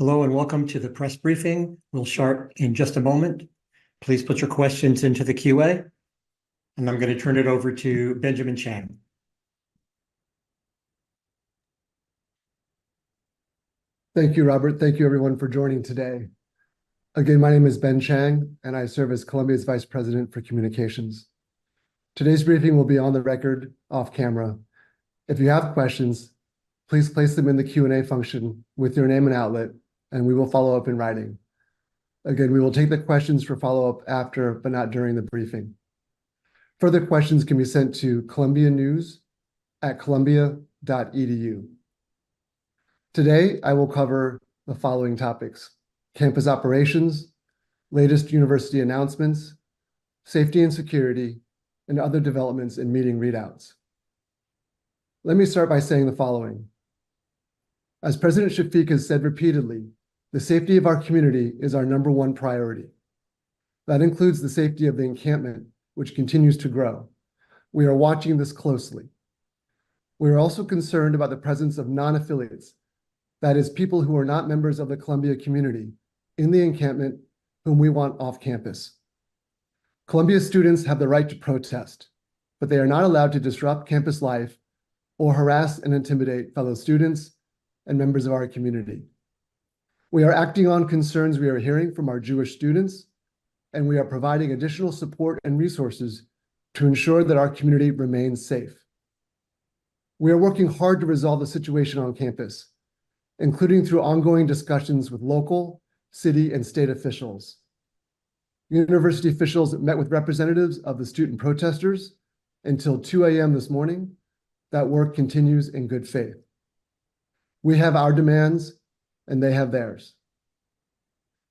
Hello and welcome to the press briefing. We'll start in just a moment. Please put your questions into the QA, and I'm going to turn it over to Benjamin Chang. Thank you, Robert. Thank you, everyone, for joining today. Again, my name is Ben Chang, and I serve as Columbia's Vice President for Communications. Today's briefing will be on the record, off camera. If you have questions, please place them in the Q&A function with your name and outlet, and we will follow up in writing. Again, we will take the questions for follow-up after, but not during the briefing. Further questions can be sent to columbianews@columbia.edu. Today, I will cover the following topics: campus operations, latest university announcements, safety and security, and other developments in meeting readouts. Let me start by saying the following. As President Shafiq has said repeatedly, the safety of our community is our #1 priority. That includes the safety of the encampment, which continues to grow. We are watching this closely. We are also concerned about the presence of non-affiliates, that is, people who are not members of the Columbia community, in the encampment whom we want off campus. Columbia students have the right to protest, but they are not allowed to disrupt campus life or harass and intimidate fellow students and members of our community. We are acting on concerns we are hearing from our Jewish students, and we are providing additional support and resources to ensure that our community remains safe. We are working hard to resolve the situation on campus, including through ongoing discussions with local, city, and state officials. University officials met with representatives of the student protesters until 2 a.m. this morning. That work continues in good faith. We have our demands, and they have theirs.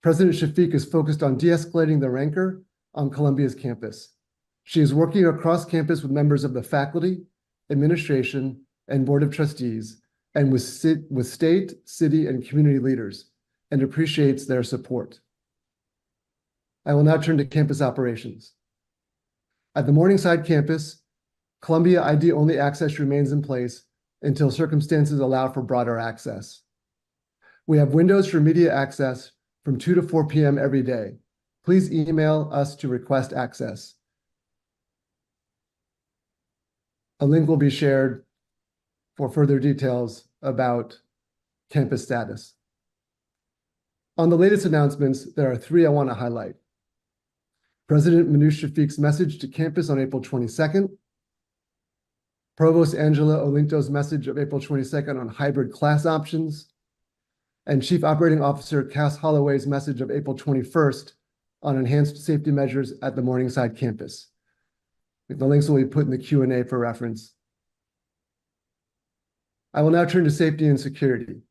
President Shafiq is focused on de-escalating the rancor on Columbia's campus. She is working across campus with members of the faculty, administration, and board of trustees, and with state, city, and community leaders, and appreciates their support. I will now turn to campus operations. At the Morningside campus, Columbia ID-only access remains in place until circumstances allow for broader access. We have windows for media access from 2 to 4 p.m. every day. Please email us to request access. A link will be shared for further details about campus status. On the latest announcements, there are 3 I want to highlight. President Manoush Shafiq's message to campus on April 22nd, Provost Angela Olinto's message of April 22nd on hybrid class options, and Chief Operating Officer Cass Holloway's message of April 21st on enhanced safety measures at the Morningside campus. The links will be put in the Q&A for reference. I will now turn to safety and security.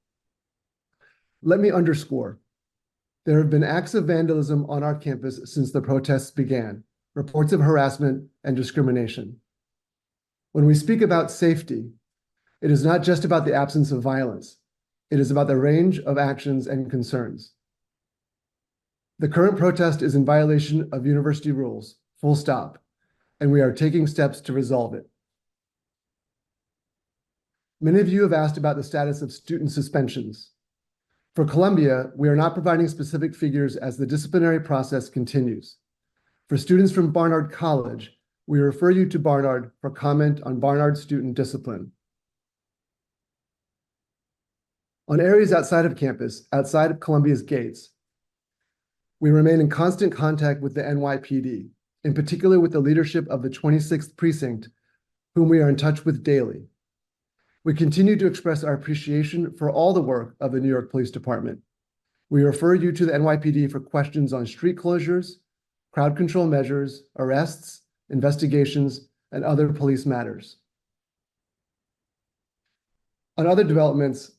Let me underscore, there have been acts of vandalism on our campus since the protests began, reports of harassment and discrimination. When we speak about safety, it is not just about the absence of violence. It is about the range of actions and concerns. The current protest is in violation of university rules, full stop, and we are taking steps to resolve it. Many of you have asked about the status of student suspensions. For Columbia, we are not providing specific figures as the disciplinary process continues. For students from Barnard College, we refer you to Barnard for comment on Barnard student discipline. On areas outside of campus, outside of Columbia's gates, we remain in constant contact with the NYPD, in particular with the leadership of the 26th Precinct, whom we are in touch with daily. We continue to express our appreciation for all the work of the New York Police Department. We refer you to the NYPD for questions on street closures, crowd control measures, arrests, investigations, and other police matters. On other developments,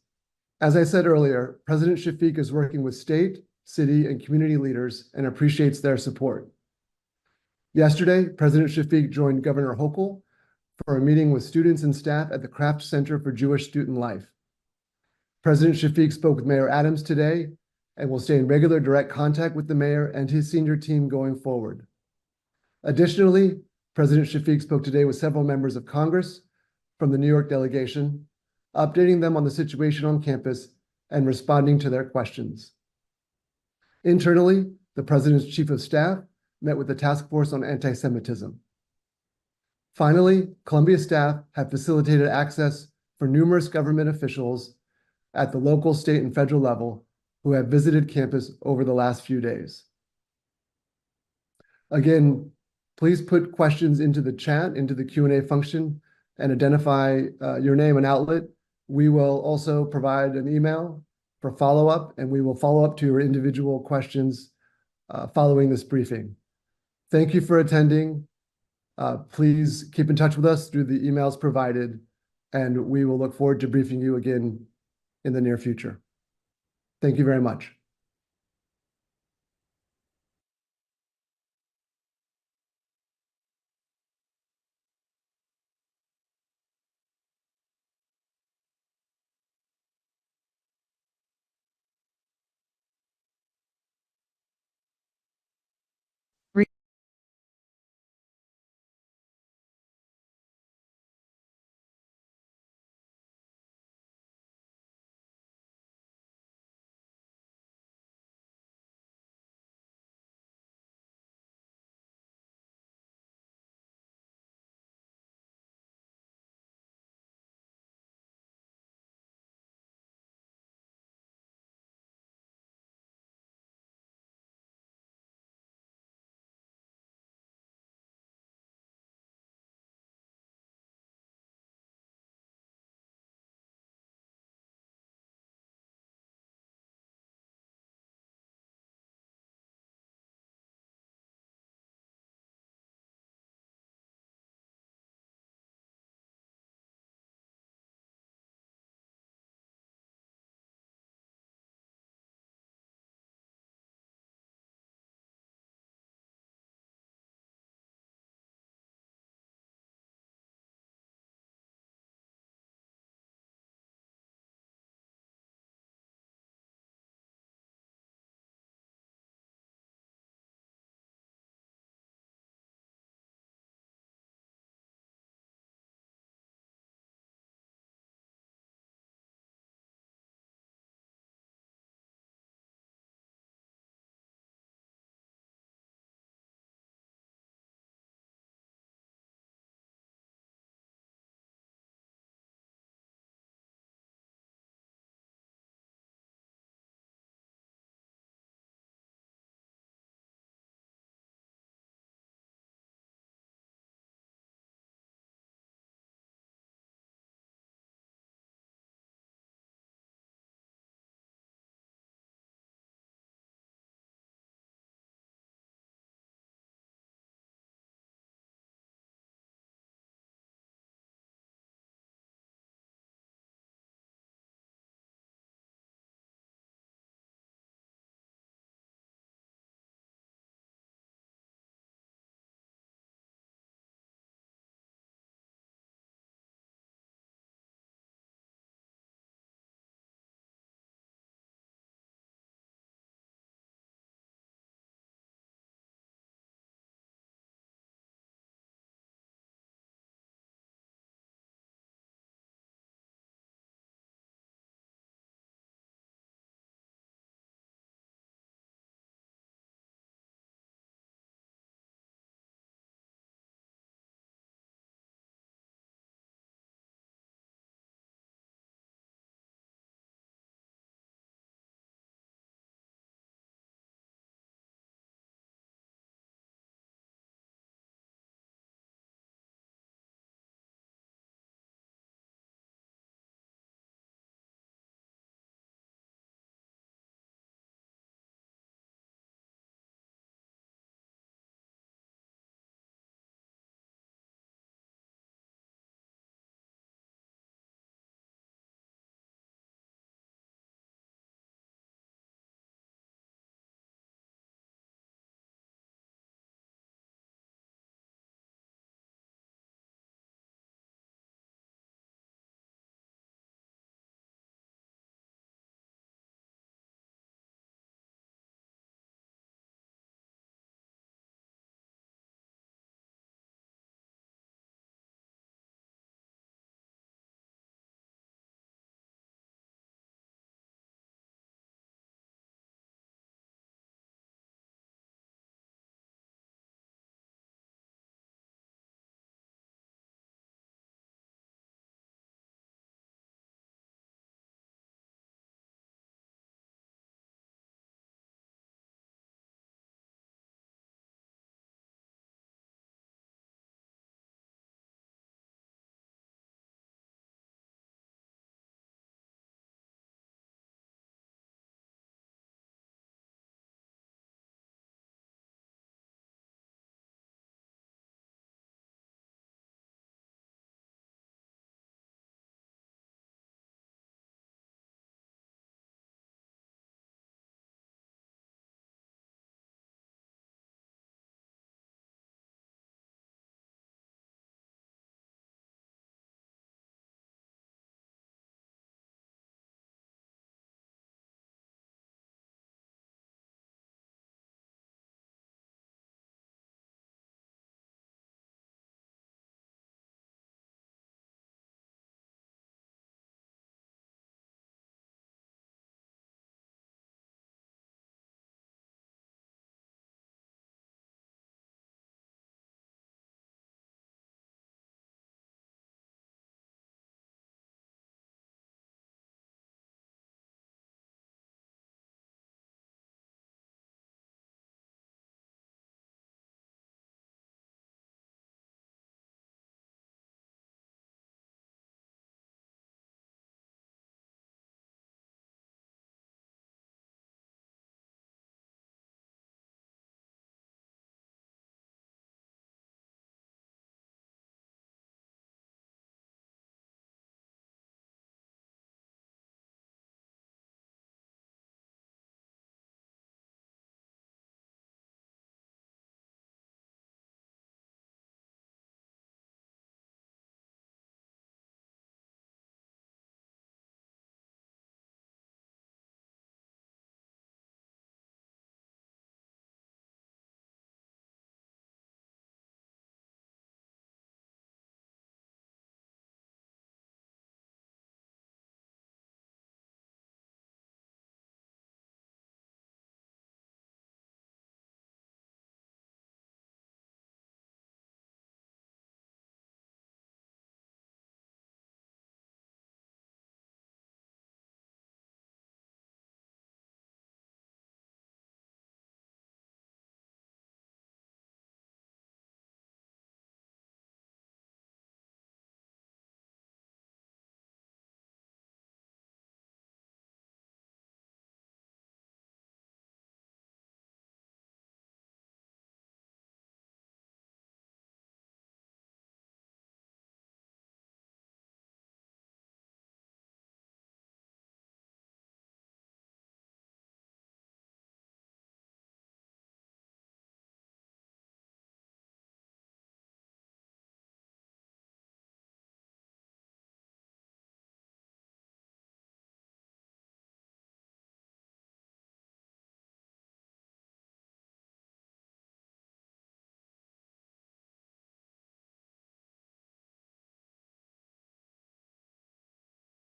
as I said earlier, President Shafiq is working with state, city, and community leaders and appreciates their support. Yesterday, President Shafiq joined Governor Hochul for a meeting with students and staff at the Kraft Center for Jewish Student Life. President Shafiq spoke with Mayor Adams today and will stay in regular direct contact with the mayor and his senior team going forward. Additionally, President Shafiq spoke today with several members of Congress from the New York delegation, updating them on the situation on campus and responding to their questions. Internally, the President's Chief of Staff met with the Task Force on Anti-Semitism. Finally, Columbia staff have facilitated access for numerous government officials at the local, state, and federal level who have visited campus over the last few days. Again, please put questions into the chat, into the Q&A function, and identify your name and outlet. We will also provide an email for follow-up, and we will follow up to your individual questions following this briefing. Thank you for attending. Please keep in touch with us through the emails provided, and we will look forward to briefing you again in the near future. Thank you very much.